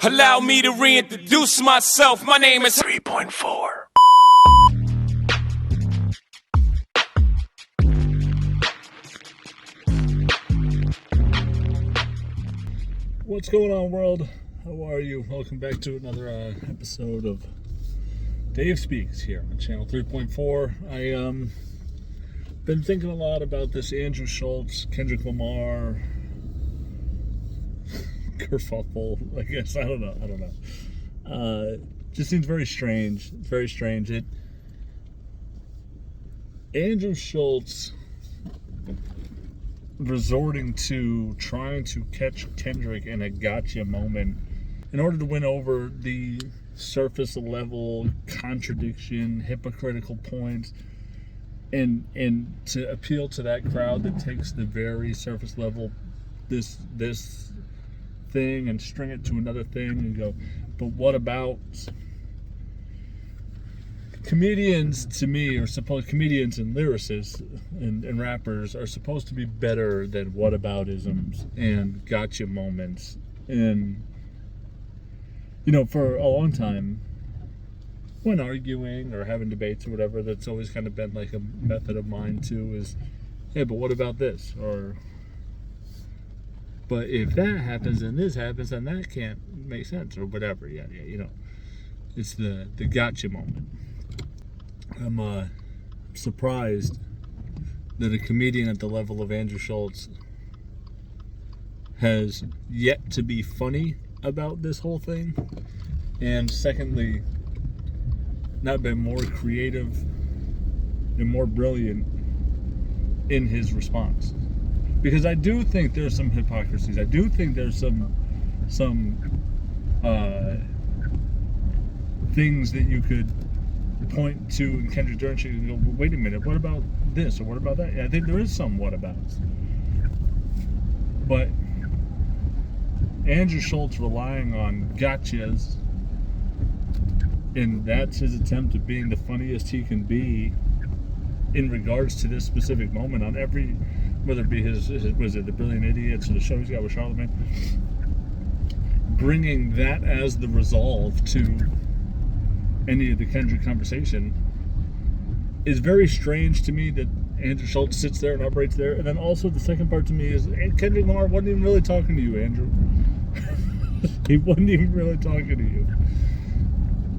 Allow me to reintroduce myself. My name is 3.4. What's going on, world? How are you? Welcome back to another episode of Dave Speaks here on channel 3.4. I been thinking a lot about this Andrew Schulz, Kendrick Lamar kerfuffle. I guess I don't know. Just seems very strange. It's very strange. Andrew Schulz resorting to trying to catch Kendrick in a gotcha moment in order to win over the surface level contradiction, hypocritical points, and to appeal to that crowd that takes the very surface level this thing and string it to another thing and go, but what about comedians? To me, are supposed comedians and lyricists and rappers are supposed to be better than whataboutisms and gotcha moments. And for a long time, when arguing or having debates or whatever, that's always kind of been like a method of mine too, is, hey, but what about this? Or, but if that happens and this happens, then that can't make sense, or whatever. Yeah, it's the gotcha moment. I'm surprised that a comedian at the level of Andrew Schulz has yet to be funny about this whole thing, and secondly, not been more creative and more brilliant in his response. Because I do think there's some hypocrisies. I do think there's some things that you could point to in Kendrick Lamar and go, well, wait a minute, what about this or what about that? Yeah, I think there is some whatabouts. But Andrew Schulz relying on gotchas, and that's his attempt at being the funniest he can be in regards to this specific moment on every, whether it be his was it The Brilliant Idiots or the show he's got with Charlamagne, bringing that as the resolve to any of the Kendrick conversation is very strange to me, that Andrew Schulz sits there and operates there. And then also the second part to me is, Kendrick Lamar wasn't even really talking to you, Andrew. He wasn't even really talking to you.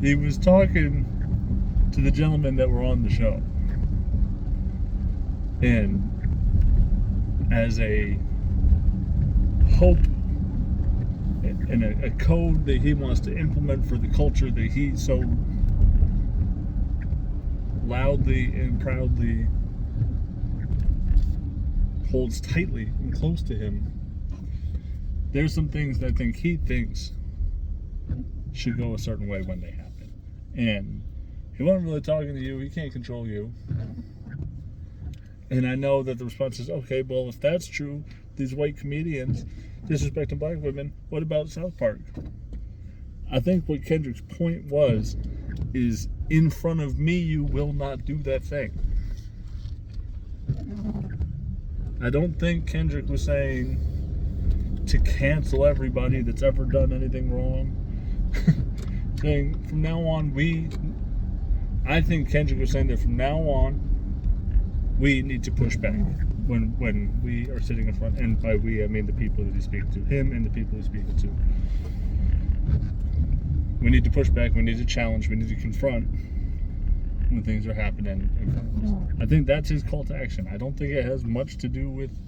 He was talking to the gentlemen that were on the show. And as a hope and a code that he wants to implement for the culture that he so loudly and proudly holds tightly and close to him, there's some things that I think he thinks should go a certain way when they happen. And he wasn't really talking to you. He can't control you. And I know that the response is, okay, well, if that's true, these white comedians disrespecting black women, what about South Park? I think what Kendrick's point is in front of me, you will not do that thing. I don't think Kendrick was saying to cancel everybody that's ever done anything wrong. Saying from now on, I think Kendrick was saying that from now on, we need to push back when we are sitting in front, and by we I mean the people that he's speaking to, him and the people he's speaking to. We need to push back, we need to challenge, we need to confront when things are happening in front of us. I think that's his call to action. I don't think it has much to do with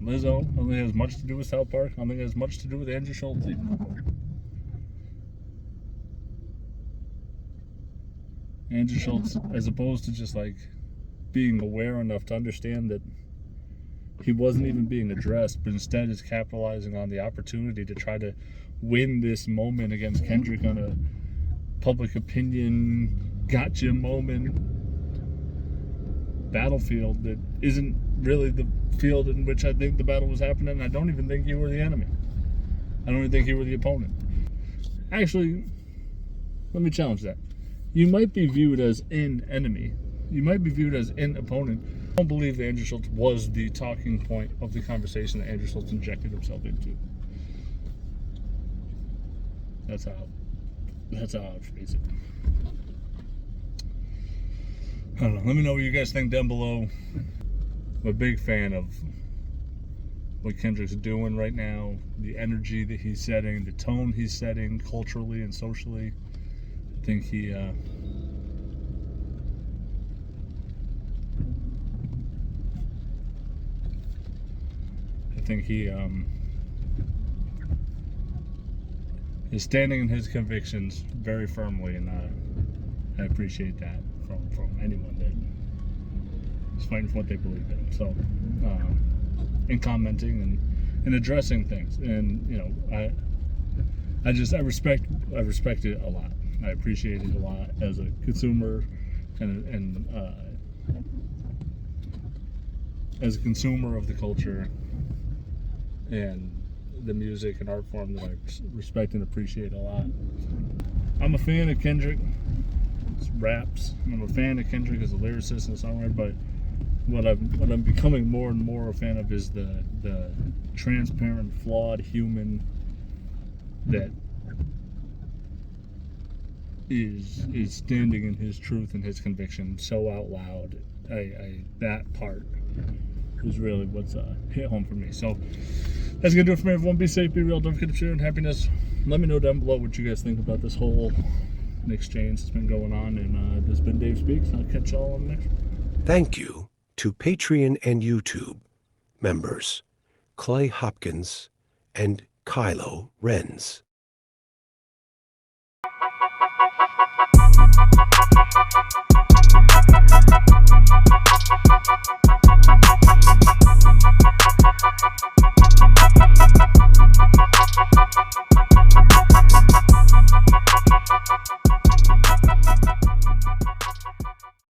Lizzo. I don't think it has much to do with South Park. I don't think it has much to do with Andrew Schulz even. Andrew Schulz, as opposed to just like being aware enough to understand that he wasn't even being addressed, but instead is capitalizing on the opportunity to try to win this moment against Kendrick on a public opinion gotcha moment battlefield that isn't really the field in which I think the battle was happening. I don't even think you were the enemy. I don't even think you were the opponent. Actually, let me challenge that. You might be viewed as an enemy. You might be viewed as an opponent. I don't believe that Andrew Schulz was the talking point of the conversation that Andrew Schulz injected himself into. That's how I would phrase it. I don't know. Let me know what you guys think down below. I'm a big fan of what Kendrick's doing right now, the energy that he's setting, the tone he's setting culturally and socially. I think he is standing in his convictions very firmly, and I appreciate that from anyone that is fighting for what they believe in. So, and commenting and addressing things, and you know, I respect it a lot. I appreciate it a lot as a consumer, and as a consumer of the culture and the music and art form that I respect and appreciate a lot. I'm a fan of Kendrick's raps. I'm a fan of Kendrick as a lyricist and songwriter, but what I'm becoming more and more a fan of is the transparent, flawed human that is standing in his truth and his conviction so out loud. That part is really what's hit home for me. So that's gonna do it for me, everyone. Be safe, be real, don't forget to share, and happiness. Let me know down below what you guys think about this whole exchange that's been going on. And this has been Dave Speaks. I'll catch y'all on the next one. Thank you to Patreon and YouTube members Clay Hopkins and Kylo Renz.